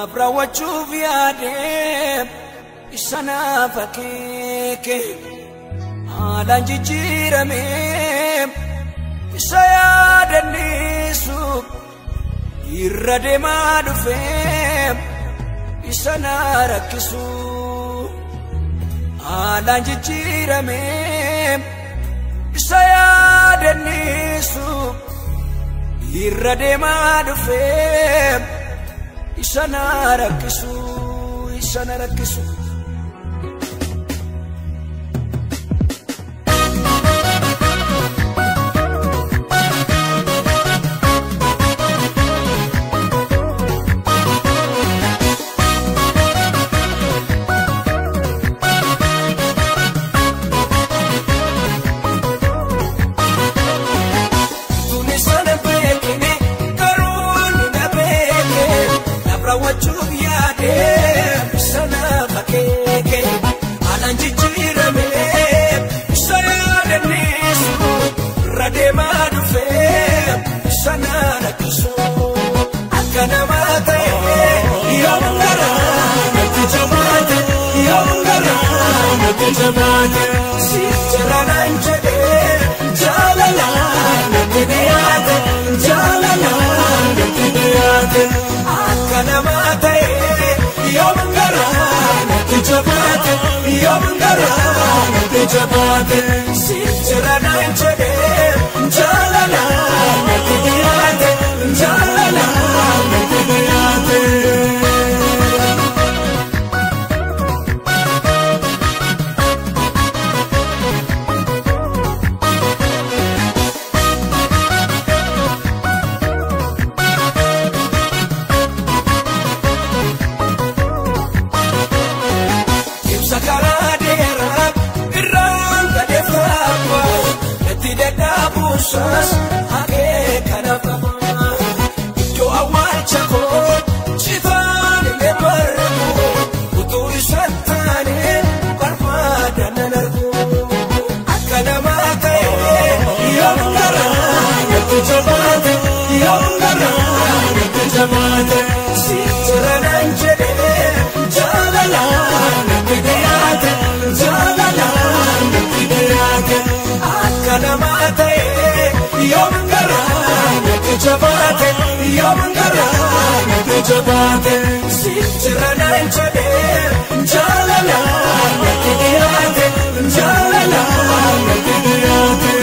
Nabrawachuuf yaadee isana fakkeeke haalaan jijjiiramee isa yaadannisu irra deemaa dhufee isana rakkisu haalaan jijjiiramee isa yaadannisu irra deemaa dhufee isana rakkisu isana rakkisu. Nabrawachuuf yaadee isana fakkeeke haalaan jijjiiramee isa yaadannisu irra deemaa dhufee isana rakkisu akka namaa ta'e yoom garaa natti jabaate yoom garaa natti jabaate siif jira naan jedhee jaalalaan natti dhiyaate jaalalaan natti dhiyaate. Akka namaa ta'e yoom garaa natti jabaate yoom garaa natti jabaate siif jira naan jedhee jaalalaan natti dhiyaate jaalalaan natti dhiyaate. Sas hake kanafama Iddoo awwaalcha koo cifaan illee barbaadu utuu isaan taane barbaadan nan argu akka namaa ta'e yoom garaa natti jabaate yoom garaa natti jabaate siif jira naan jedhee jaalalaan natti dhiyaate jaalalaan natti dhiyaate akka namaa ta'e. Yoom garaa natti jabaate yoom garaa natti jabaate siif jira naan jedhee jaalalaan natti dhiyaate jaalalaan natti dhiyaate.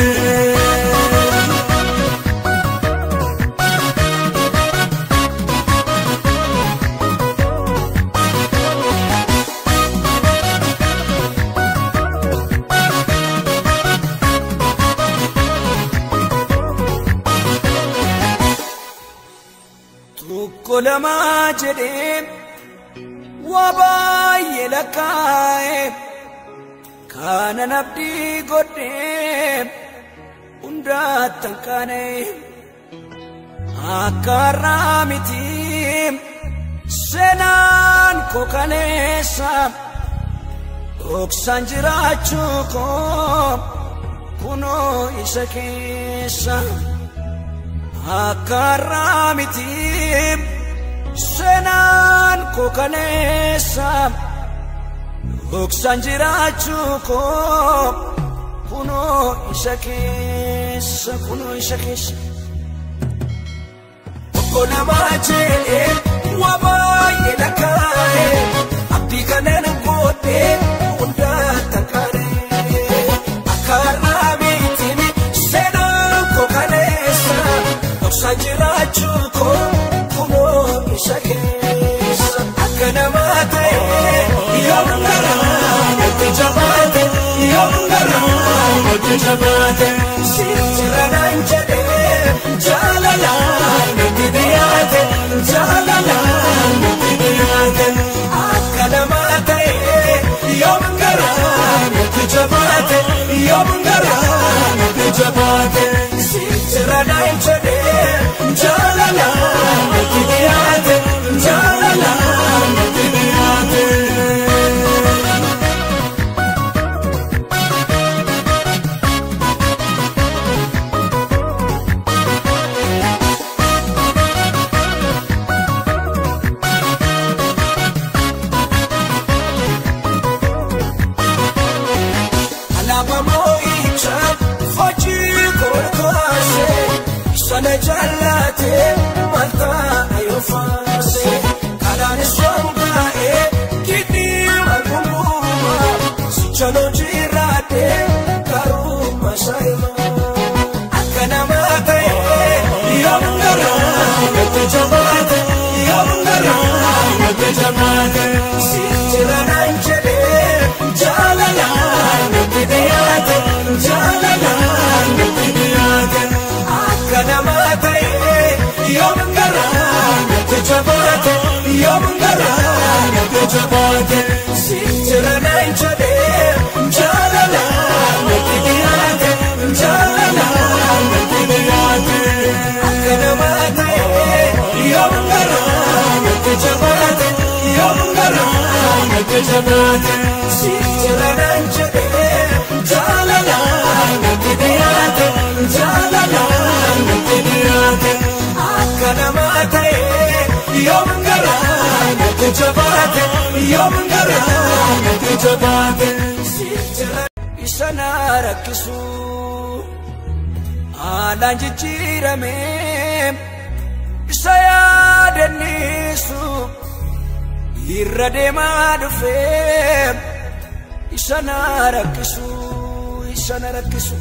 Kolamaa jedhee waa baay'ee lakkaa'e kanan abdii godhee hundaattan kaane akka har'aa miti seenaan koo kaleessa dhoksaan jiraachuu koo kunoo isa keessa akka har'aa miti. Seenaan koo kaleessa dhoksaan jiraachuu koo kunoo isa keessa kunoo isa keessa. Tokko namaa jedhee waa baay'ee lakkaa'e abdii kanan godhee hundaattan kaane akka har'aa miti seenaan koo kaleessa dhoksaan jiraachuu koo. Isa keessa akka namaa ta'e yoom garaa natti jabaate yoom garaa natti jabaate siif jira naan jedhee jaalalaan natti dhiyaate jaalalaan natti dhiyaate akka namaa ta'e yoom garaa natti jabaate yoom garaa natti jabaate siif jira naan jedhee jaalalaan natti dhiyaate jaalalaan natti dhiyaate. yoom garaan akka jabaate sichira naan jedhee jaalalaan natti dhiyaate jaalalaan natti dhiyaate akka namaa ta'ee yoom garaan akka jabaate yoom garaan akka jabaate sichira naan jedhee jaalalaan natti dhiyaate jaalalaan natti dhiyaate akka namaa ta'ee yoom garaan akka jabaate yoom garaan akka jabaate isa na rakkisu haalaan jijjiirame isa yaadannisu irra deemaa dhufe isa na rakkisu isa na rakkisu.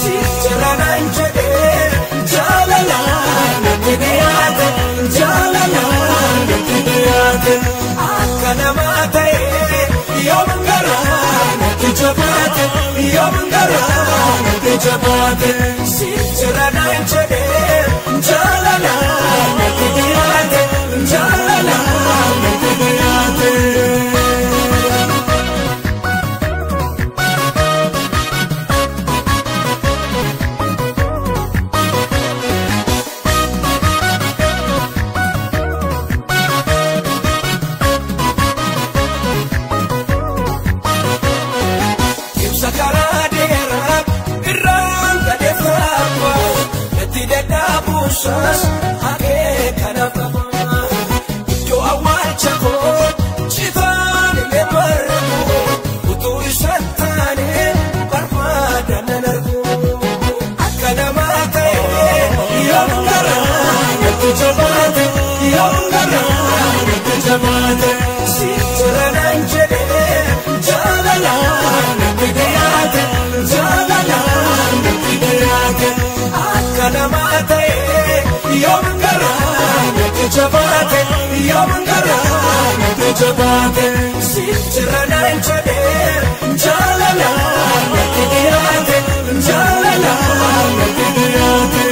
Sichira naan jedhee jaalalaan natti dhiyaate jaalalaan natti dhiyaate akka namaa ta'ee yoom garaan natti jabaate yoom garaan natti jabaate sichira naan jedhee jaalalaan natti dhiyaate jaalalaan natti dhiyaate. Sas ake kanafama Ito awal chako Chitani le barbu Utu isantane Barmada nanarbu Akana mate Yom garaan Nati jabate Yom garaan Nati jabate Sichira naan jedhee jaalalaan natti dhiyaate jaalalaan natti dhiyaate akkana mate yoom garaan akka jabaate yoom garaan akka jabaate sichira naan jedhee jaalalaan natti dhiyaate jaalalaan natti dhiyaate.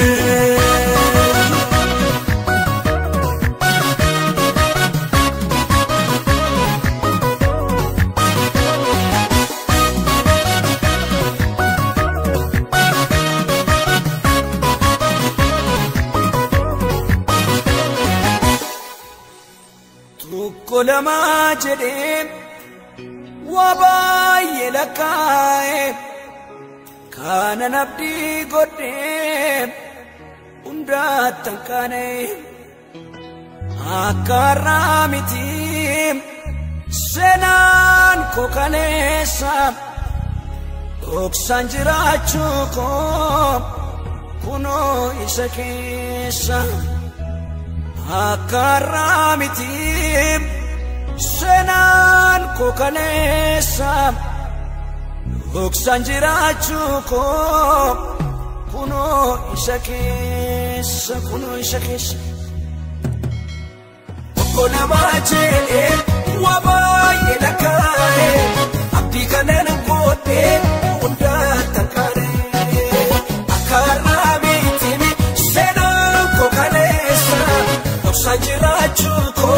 Lama jedhee waa baay'ee lakkaa'e kana nabdii godhee hundaatti hanqaane akka har'aa miti seenaan koo kaleessa dhoksaan jiraachuu koo kunoo isa keessa akka har'aa miti. Senaan koo kaleessa dhoksaan jiraachuu koo kunoo isa keessa kunoo isa keessa. Obbo namaa jedhee waa baay'ee lakkaa'e abdii kanneen godhee hundaatti hanqaane akka har'aa miti senaan koo kaleessa dhoksaan jiraachuu koo.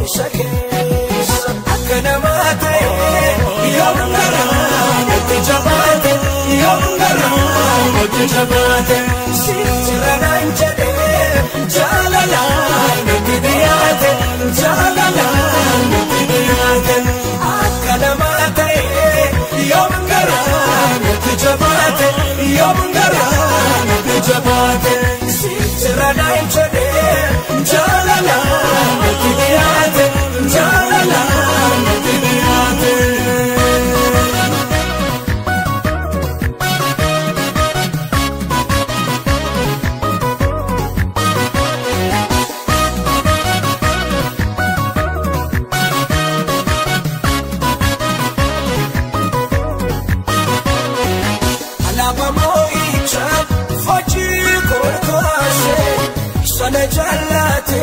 Isa keessa akka namaa ta'ee yoom garaan akka jabaate yoom garaan akka jabaate sichira naan jedhee jaalalaan natti dhiyaate jaalalaan natti dhiyaate akka namaa ta'ee yoom garaan akka jabaate yoom garaan akka jabaate sichira Sana jallate